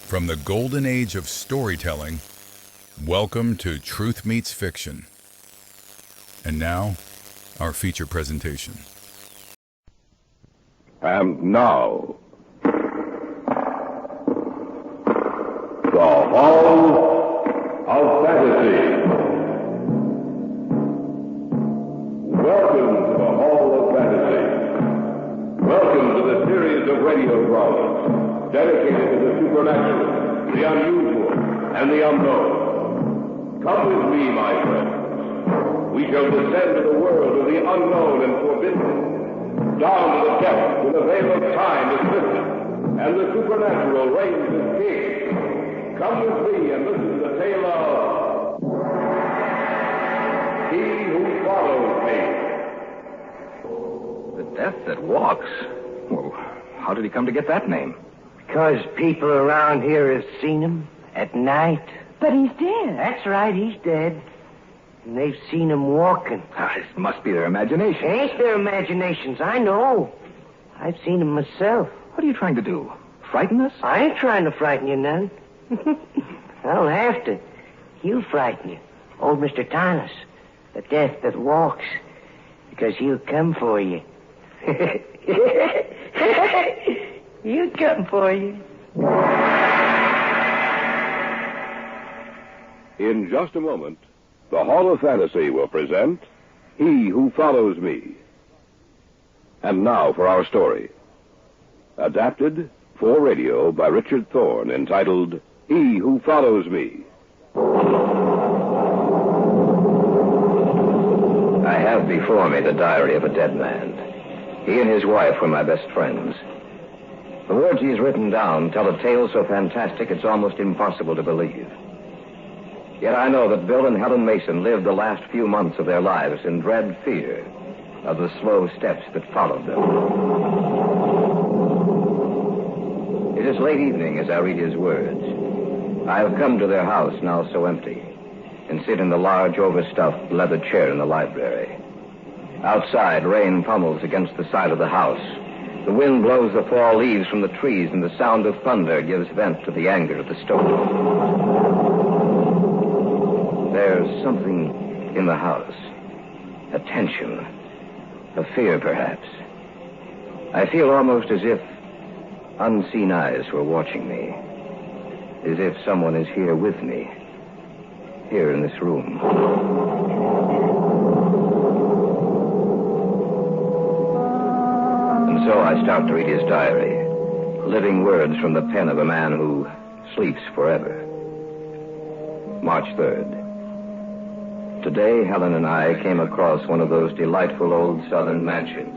From the golden age of storytelling, welcome to Truth Meets Fiction. And now, our feature presentation. And now, the Hall of Fantasy. Welcome to the Hall of Fantasy. Welcome to the series of radio dramas dedicated to the supernatural, the unusual, and the unknown. Come with me, my friends. We shall descend to the world of the unknown and forbidden, down to the depths where the veil of time is lifted, and the supernatural reigns as king. Come with me and listen to the tale of He Who Follows Me. The Death That Walks? Well, how did he come to get that name? Because people around here have seen him at night. But he's dead. That's right, he's dead. And they've seen him walking. This must be their imagination. It ain't their imaginations, I know. I've seen him myself. What are you trying to do? Frighten us? I ain't trying to frighten you none. I don't have to. He'll frighten you. Old Mr. Thomas, the death that walks. Because he'll come for you. He'll come for you. In just a moment, the Hall of Fantasy will present He Who Follows Me. And now for our story. Adapted for radio by Richard Thorne, entitled He Who Follows Me. I have before me the diary of a dead man. He and his wife were my best friends. The words he's written down tell a tale so fantastic it's almost impossible to believe. Yet I know that Bill and Helen Mason lived the last few months of their lives in dread fear of the slow steps that followed them. It is late evening as I read his words. I have come to their house, now so empty, and sit in the large, overstuffed leather chair in the library. Outside, rain pummels against the side of the house. The wind blows the fall leaves from the trees, and the sound of thunder gives vent to the anger of the storm. There's something in the house. A tension. A fear, perhaps. I feel almost as if unseen eyes were watching me. As if someone is here with me. Here in this room. And so I start to read his diary. Living words from the pen of a man who sleeps forever. March 3rd. Today, Helen and I came across one of those delightful old southern mansions.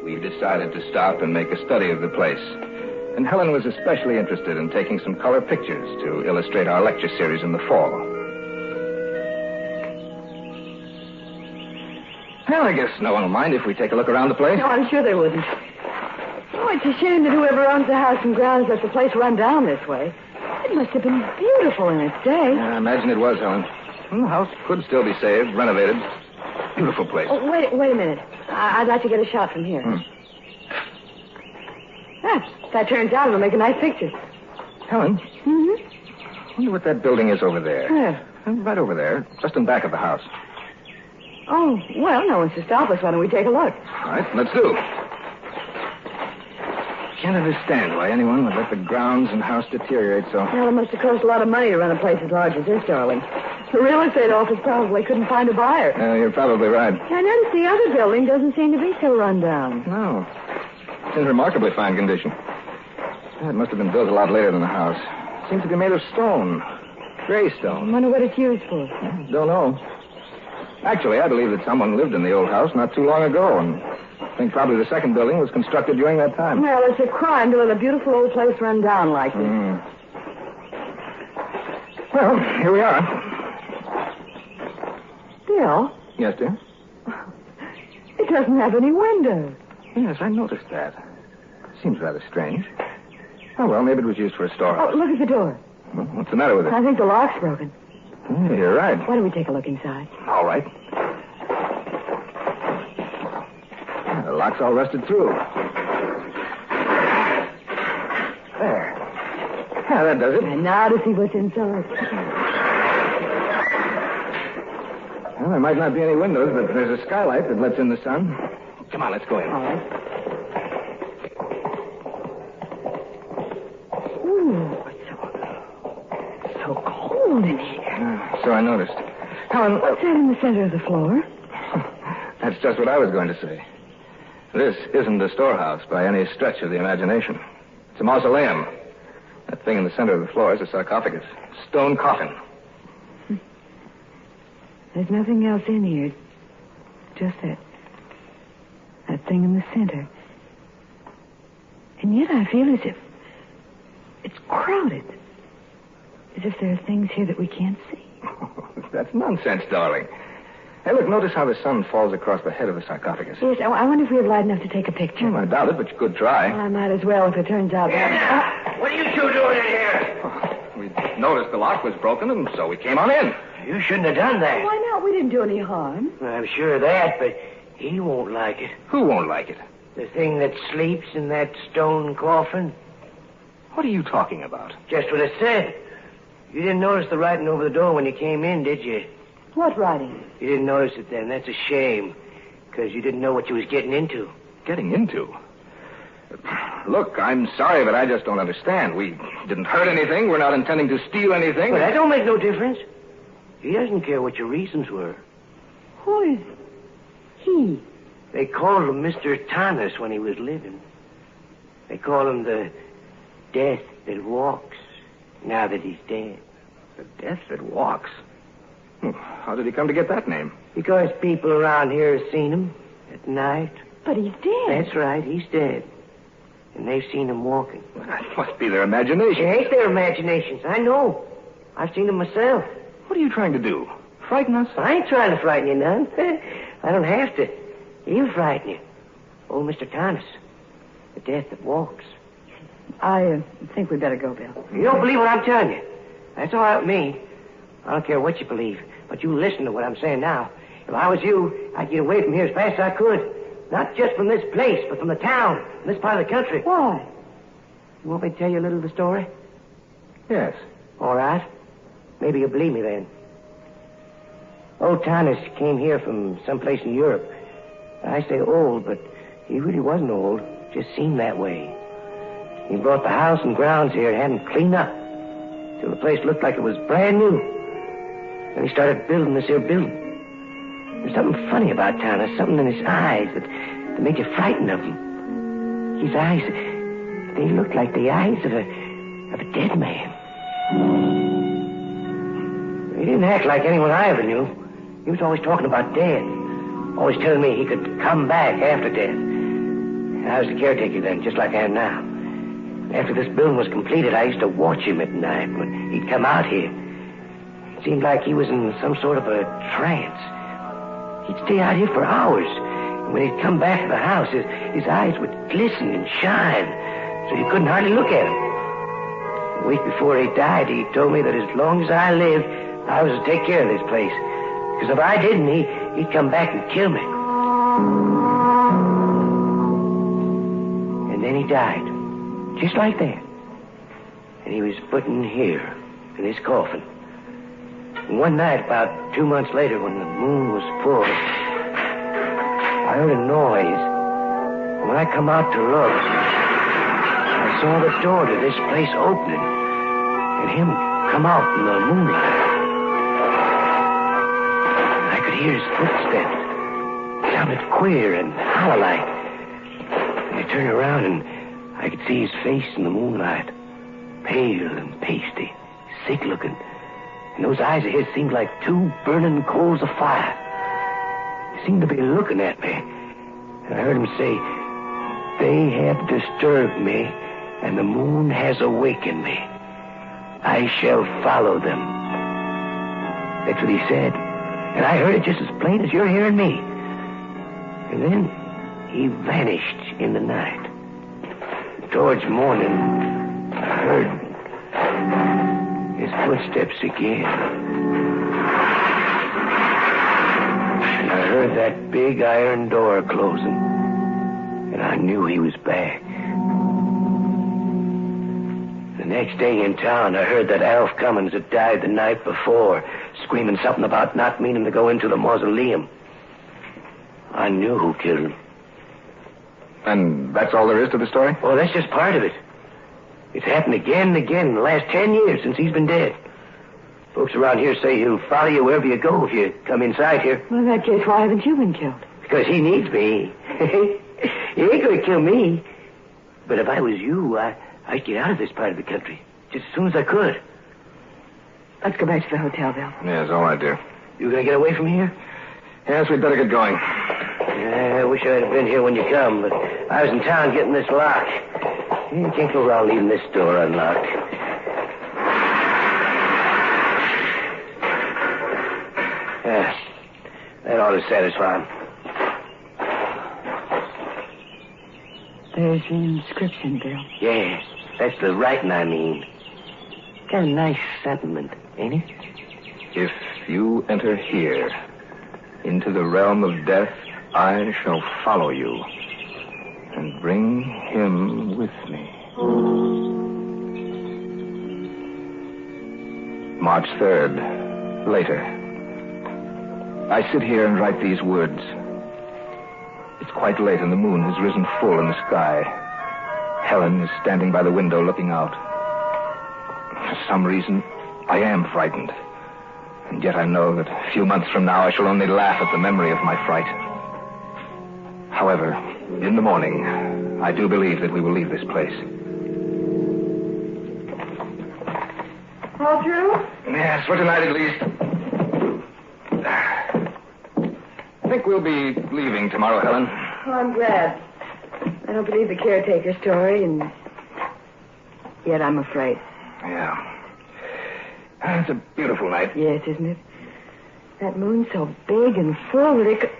We decided to stop and make a study of the place. And Helen was especially interested in taking some color pictures to illustrate our lecture series in the fall. Well, I guess no one will mind if we take a look around the place. No, I'm sure they wouldn't. Oh, it's a shame that whoever owns the house and grounds let the place run down this way. It must have been beautiful in its day. I imagine it was, Helen. The house could still be saved, renovated. Beautiful place. Oh, wait a minute. I'd like to get a shot from here. If that turns out, it'll make a nice picture. Helen? Mm-hmm. I wonder what that building is over there. Where? Right over there, just in back of the house. Oh, well, no one's to stop us. Why don't we take a look? All right, let's do. Can't understand why anyone would let the grounds and house deteriorate so. Well, it must have cost a lot of money to run a place as large as this, darling. The real estate office probably couldn't find a buyer. You're probably right. I noticed the other building doesn't seem to be so run down. No. It's in remarkably fine condition. It must have been built a lot later than the house. It seems to be made of stone. Gray I stone. wonder what it's used for. Don't know. Actually, I believe that someone lived in the old house not too long ago, and I think probably the second building was constructed during that time. Well, it's a crime to let a beautiful old place run down like this. Well, here we are. Bill, Yes, dear? it doesn't have any windows. Yes, I noticed that. Seems rather strange. Oh, well, maybe it was used for a storehouse. Oh, look at the door. Well, what's the matter with it? I think the lock's broken. You're right. Why don't we take a look inside? All right. The lock's all rusted through. There. Yeah, that does it. And now to see what's inside. Well, there might not be any windows, but there's a skylight that lets in the sun. Come on, let's go in. All right. Ooh, it's so cold in here. So I noticed. Helen, What's that in the center of the floor? that's just what I was going to say. This isn't a storehouse by any stretch of the imagination. It's a mausoleum. That thing in the center of the floor is a sarcophagus. Stone coffin. There's nothing else in here. Just that thing in the center. And yet I feel as if it's crowded. As if there are things here that we can't see. That's nonsense, darling. Hey, look, notice how the sun falls across the head of the sarcophagus. Yes, I wonder if we have light enough to take a picture. I doubt it, but you could try. Well, I might as well if it turns out that... What are you two doing in here? We noticed the lock was broken, and so we came on in. You shouldn't have done that. Why not? We didn't do any harm. I'm sure of that, but he won't like it. Who won't like it? The thing that sleeps in that stone coffin. What are you talking about? Just what I said. You didn't notice the writing over the door when you came in, did you? What writing? You didn't notice it then. That's a shame. Because you didn't know what you was getting into. Getting into? Look, I'm sorry, but I just don't understand. We didn't hurt anything. We're not intending to steal anything. Well, that don't make no difference. He doesn't care what your reasons were. Who is he? They called him Mr. Thomas when he was living. They call him the Death that Walks, now that he's dead. The Death that Walks? How did he come to get that name? Because people around here have seen him at night. But he's dead. That's right, he's dead. And they've seen him walking. Well, that must be their imagination. It ain't their imaginations, I know. I've seen him myself. What are you trying to do? Frighten us? I ain't trying to frighten you none. I don't have to. He'll frighten you. Old Mr. Thomas. The Death that Walks. I think we'd better go, Bill. You don't believe what I'm telling you. That's all right with me. I don't care what you believe, but you listen to what I'm saying now. If I was you, I'd get away from here as fast as I could. Not just from this place, but from the town, from this part of the country. Why? You want me to tell you a little of the story? Yes. All right. Maybe you'll believe me then. Old Thomas came here from someplace in Europe. I say old, but he really wasn't old. Just seemed that way. He brought the house and grounds here and had them cleaned up till the place looked like it was brand new. And he started building this here building. There's something funny about Thomas, something in his eyes that made you frightened of him. His eyes, they looked like the eyes of a dead man. He didn't act like anyone I ever knew. He was always talking about death. Always telling me he could come back after death. And I was the caretaker then, just like I am now. After this building was completed, I used to watch him at night when he'd come out here. It seemed like he was in some sort of a trance. He'd stay out here for hours. And when he'd come back to the house, his eyes would glisten and shine, so you couldn't hardly look at him. A week before he died, he told me that as long as I lived, I was to take care of this place. Because if I didn't, he'd come back and kill me. And then he died. Just like that. And he was put in here, in this coffin. And one night, about 2 months later, when the moon was full, I heard a noise. And when I come out to look, I saw the door to this place opening, and him come out in the moonlight. I could hear his footsteps. It sounded queer and hollow-like. And I turned around, and I could see his face in the moonlight. Pale and pasty, sick-looking. And those eyes of his seemed like two burning coals of fire. He seemed to be looking at me. And I heard him say, "They have disturbed me, and the moon has awakened me. I shall follow them." That's what he said. And I heard it just as plain as you're hearing me. And then he vanished in the night. Towards morning, I heard his footsteps again. And I heard that big iron door closing. And I knew he was back. The next day in town, I heard that Alf Cummins had died the night before, screaming something about not meaning to go into the mausoleum. I knew who killed him. And that's all there is to the story? Oh, that's just part of it. It's happened again and again in the last 10 years since he's been dead. Folks around here say he'll follow you wherever you go if you come inside here. Well, in that case, why haven't you been killed? Because he needs me. He ain't going to kill me. But if I was you, I'd get out of this part of the country just as soon as I could. Let's go back to the hotel, Bill. Yes, all right, dear. You going to get away from here? Yes, we'd better get going. I wish I had been here when you come, but I was in town getting this lock. You can't go around leaving this door unlocked. Yes, that ought to satisfy him. There's an inscription, Bill. Yes, that's the writing, I mean. Got a nice sentiment, ain't it? If you enter here, into the realm of death, I shall follow you and bring him with me. March 3rd, later. I sit here and write these words. It's quite late and the moon has risen full in the sky. Helen is standing by the window looking out. For some reason, I am frightened. And yet I know that a few months from now I shall only laugh at the memory of my fright. However, in the morning, I do believe that we will leave this place. All through? Yes, for tonight at least. I think we'll be leaving tomorrow, Helen. Oh, I'm glad. I don't believe the caretaker story, and yet I'm afraid. Yeah. It's a beautiful night. Yes, isn't it? That moon's so big and full that it could...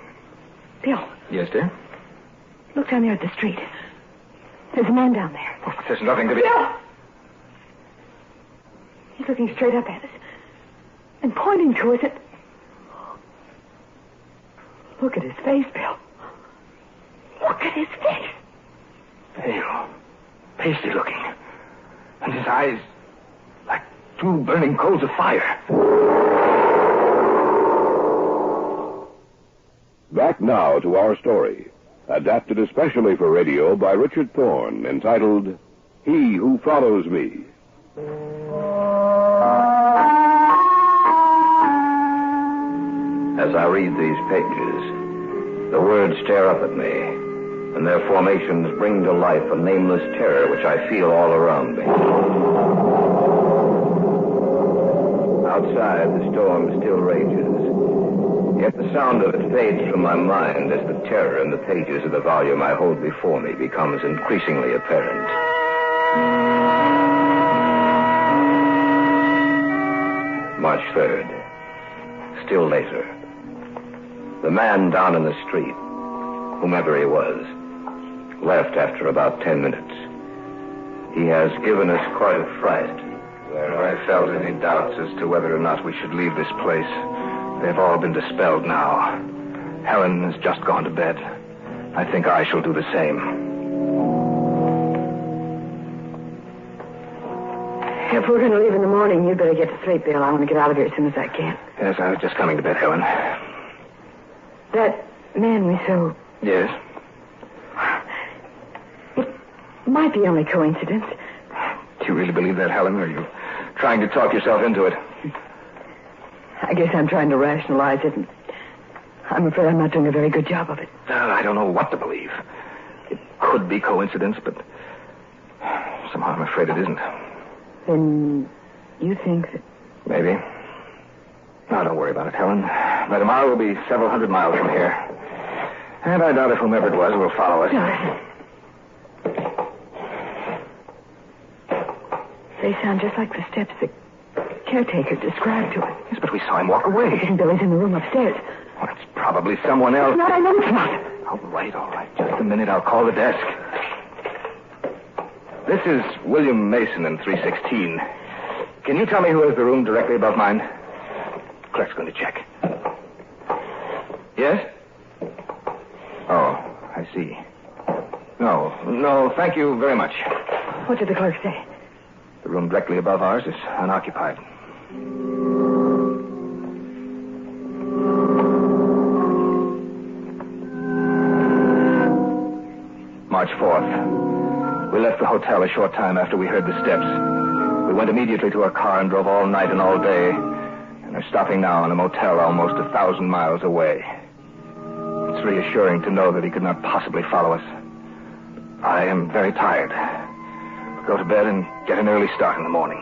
Bill, Yes, dear? look down there at the street. There's a man down there. Oh, there's nothing to be... Bill! He's looking straight up at us and pointing to us. Look at his face, Bill. Look at his face. Pale, pasty looking. And his eyes like two burning coals of fire. Back now to our story, adapted especially for radio by Richard Thorne, entitled He Who Follows Me. As I read these pages, the words stare up at me, and their formations bring to life a nameless terror which I feel all around me. Outside, the storm still rages, yet the sound of it fades from my mind as the terror in the pages of the volume I hold before me becomes increasingly apparent. March 3rd. Still later. The man down in the street, whomever he was, left after about 10 minutes. He has given us quite a fright. Where I felt any doubts as to whether or not we should leave this place, they've all been dispelled now. Helen has just gone to bed. I think I shall do the same. If we're going to leave in the morning, you'd better get to sleep, Bill. I want to get out of here as soon as I can. Yes, I was just coming to bed, Helen. That man we saw... Yes? It might be only coincidence. Do you really believe that, Helen, or are you trying to talk yourself into it? I guess I'm trying to rationalize it. And I'm afraid I'm not doing a very good job of it. I don't know what to believe. It could be coincidence, but somehow I'm afraid it isn't. Then you think that... Maybe. No, don't worry about it, Helen. By tomorrow we'll be several hundred miles from here. And I doubt if whomever it was will follow us. No. They sound just like the steps the caretaker described to us. Yes, but we saw him walk away. Isn't Billy's in the room upstairs? Well, it's probably someone else. It's not, I know it's not. All right. Just a minute. I'll call the desk. This is William Mason in 316. Can you tell me who has the room directly above mine? Clerk's going to check. Yes? Oh, I see. No, thank you very much. What did the clerk say? The room directly above ours is unoccupied. March 4th. We left the hotel a short time after we heard the steps. We went immediately to our car and drove all night and all day, and are stopping now in a motel almost 1,000 miles away. It's reassuring to know that he could not possibly follow us. I am very tired. I'll go to bed and get an early start in the morning.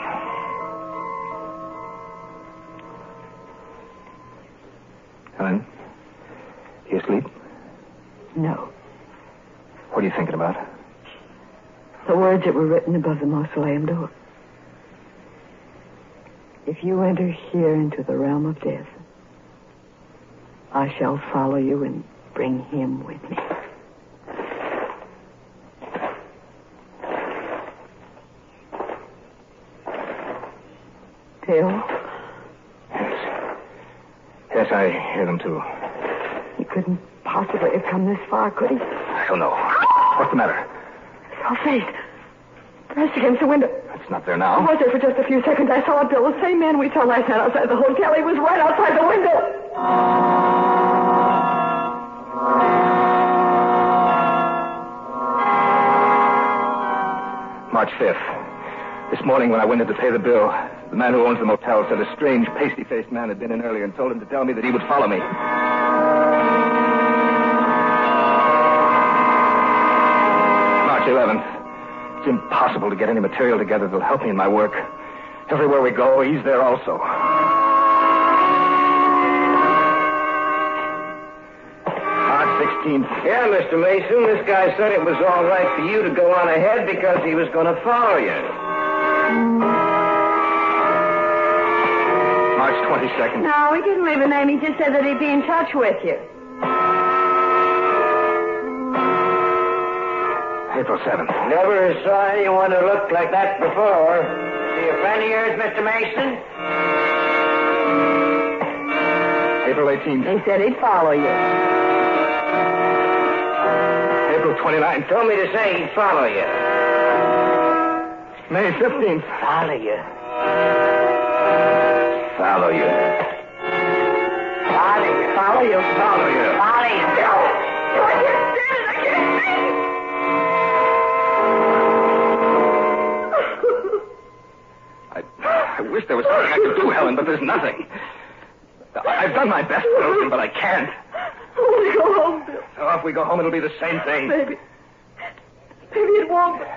Helen, you asleep? No. What are you thinking about? The words that were written above the mausoleum door. If you enter here into the realm of death, I shall follow you and bring him with me. Bill? Yes, I hear them too. He couldn't possibly have come this far, could he? I don't know. What's the matter? Your face. Pressed against the window. It's not there I now. was there for just a few seconds. I saw it, Bill. The same man we saw last night outside the hotel. He was right outside the window. March 5th. This morning when I went in to pay the bill, the man who owns the motel said a strange, pasty-faced man had been in earlier and told him to tell me that he would follow me. March 11th. It's impossible to get any material together that'll help me in my work. Everywhere we go, he's there also. March 16th. Yeah, Mr. Mason, this guy said it was all right for you to go on ahead because he was going to follow you. March 22nd. No, he didn't leave a name. He just said that he'd be in touch with you. April 7th. Never saw anyone who looked like that before. Is he a friend of yours, Mr. Mason? April 18th. He said he'd follow you. April 29th. Told me to say he'd follow you. May 15th. Follow you? Follow you. Follow you. Follow you. Follow you. Follow you. No! I can't stand it. I can't stand it. I wish there was something I could do, Helen, but there's nothing. I've done my best for Ocean, but I can't. Oh, we go home, Bill. So if we go home, it'll be the same thing. Maybe it won't, but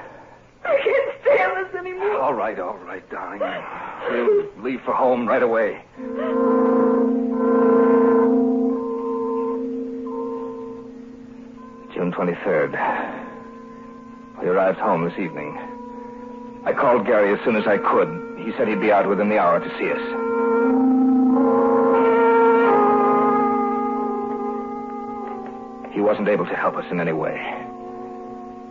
I can't stand this anymore. All right, darling. We'll leave for home right away. June 23rd. We arrived home this evening. I called Gary as soon as I could. He said he'd be out within the hour to see us. He wasn't able to help us in any way.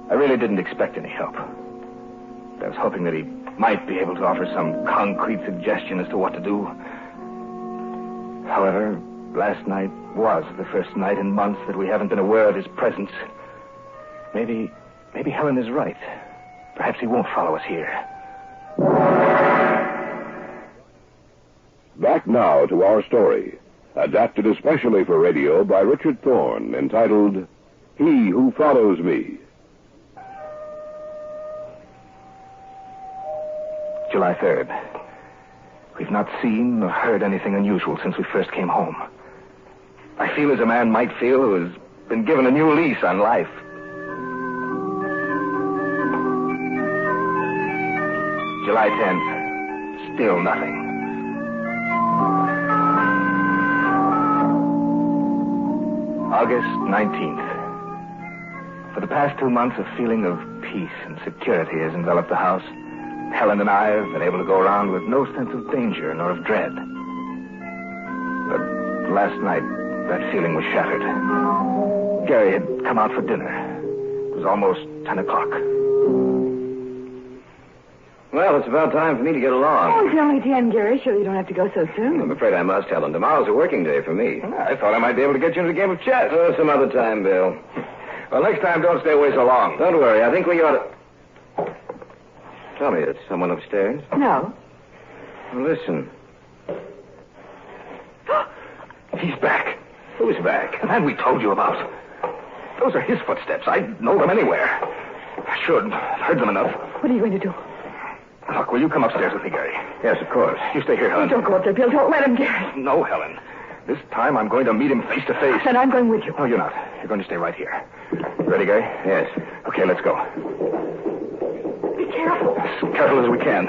I really didn't expect any help. I was hoping that he might be able to offer some concrete suggestion as to what to do. However, last night was the first night in months that we haven't been aware of his presence. Maybe Helen is right. Perhaps he won't follow us here. Back now to our story, adapted especially for radio by Richard Thorne, entitled He Who Follows Me. July 3rd. We've not seen or heard anything unusual since we first came home. I feel as a man might feel who has been given a new lease on life. July 10th. Still nothing. August 19th. For the past 2 months, a feeling of peace and security has enveloped the house. Helen and I have been able to go around with no sense of danger nor of dread. But last night, that feeling was shattered. Gary had come out for dinner. It was almost 10 o'clock. Well, it's about time for me to get along. Oh, it's only 10, Gary. Sure you don't have to go so soon. I'm afraid I must, Helen. Tomorrow's a working day for me. I thought I might be able to get you into a game of chess. Oh, some other time, Bill. Well, next time, don't stay away so long. Don't worry. I think we ought to... Tell me, it's someone upstairs? No. Listen. He's back. Who's back? The man we told you about. Those are his footsteps. I'd know them anywhere. I should. I've heard them enough. What are you going to do? Look, will you come upstairs with me, Gary? Yes, of course. You stay here, Helen. Don't go up there, Bill. Don't let him, Gary. No, Helen. This time I'm going to meet him face to face. Then I'm going with you. No, you're not. You're going to stay right here. You ready, Gary? Yes. Okay, let's go. Be careful. As careful as we can.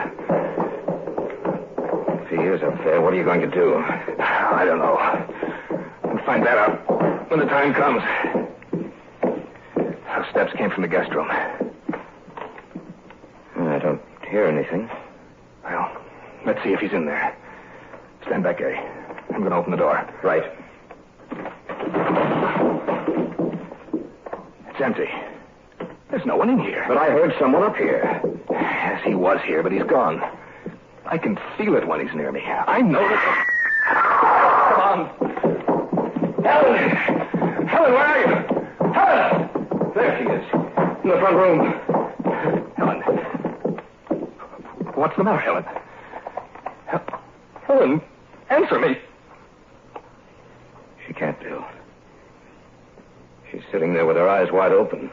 If he is up there, what are you going to do? I don't know. We'll find that out when the time comes. Those steps came from the guest room. I don't hear anything. Well, let's see if he's in there. Stand back, Gary. I'm going to open the door. Right. It's empty. There's no one in here. But I heard someone up here. Yes, he was here, but he's gone. I can feel it when he's near me. I know that... Come on. Helen! Helen, where are you? Helen! There she is. In the front room. Helen. What's the matter, Helen? Helen, answer me. She can't, Bill. She's sitting there with her eyes wide open.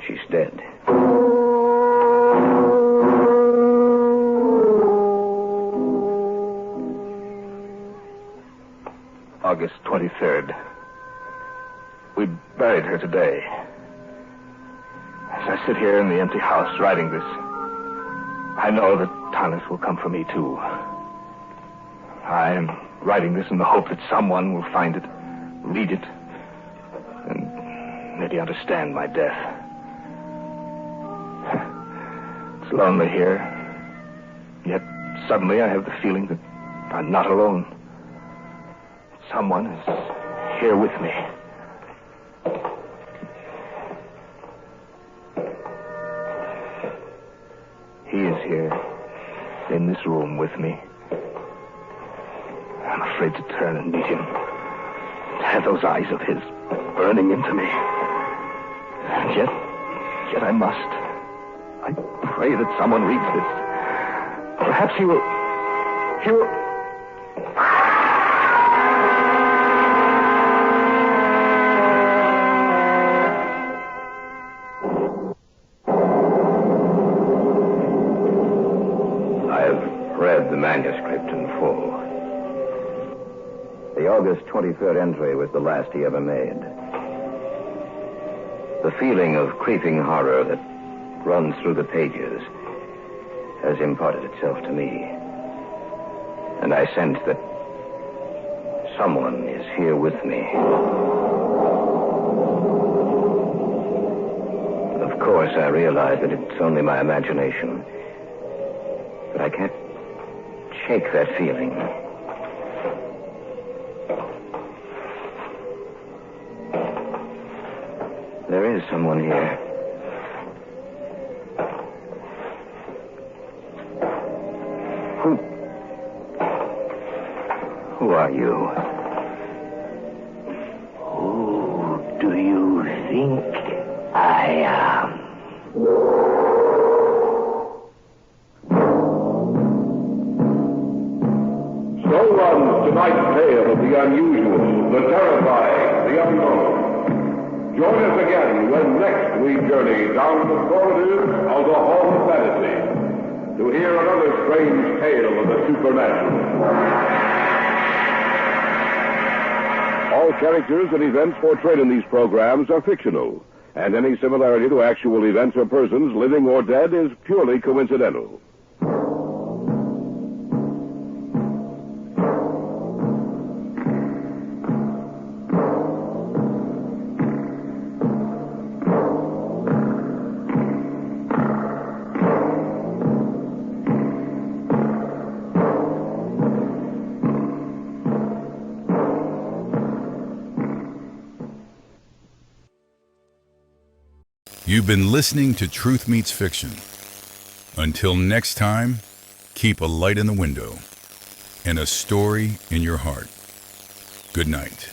She's dead. August 23rd. We buried her today. As I sit here in the empty house writing this, I know that Thomas will come for me, too. I am writing this in the hope that someone will find it, read it, and maybe understand my death. It's lonely here, yet suddenly I have the feeling that I'm not alone. Someone is here with me. He is here, in this room with me. I'm afraid to turn and meet him. To have those eyes of his burning into me. And yet I must. I pray that someone reads this. Perhaps he will... Read the manuscript in full. The August 23rd entry was the last he ever made. The feeling of creeping horror that runs through the pages has imparted itself to me. And I sense that someone is here with me. Of course, I realize that it's only my imagination. But I can't shake that feeling. There is someone here. Who are you? Who do you think I am? So runs tonight's tale of the unusual, the terrifying, the unknown. Join us again when next we journey down the corridors of the Hall of Fantasy to hear another strange tale of the supernatural. All characters and events portrayed in these programs are fictional, and any similarity to actual events or persons, living or dead, is purely coincidental. You've been listening to Truth Meets Fiction. Until next time, keep a light in the window and a story in your heart. Good night.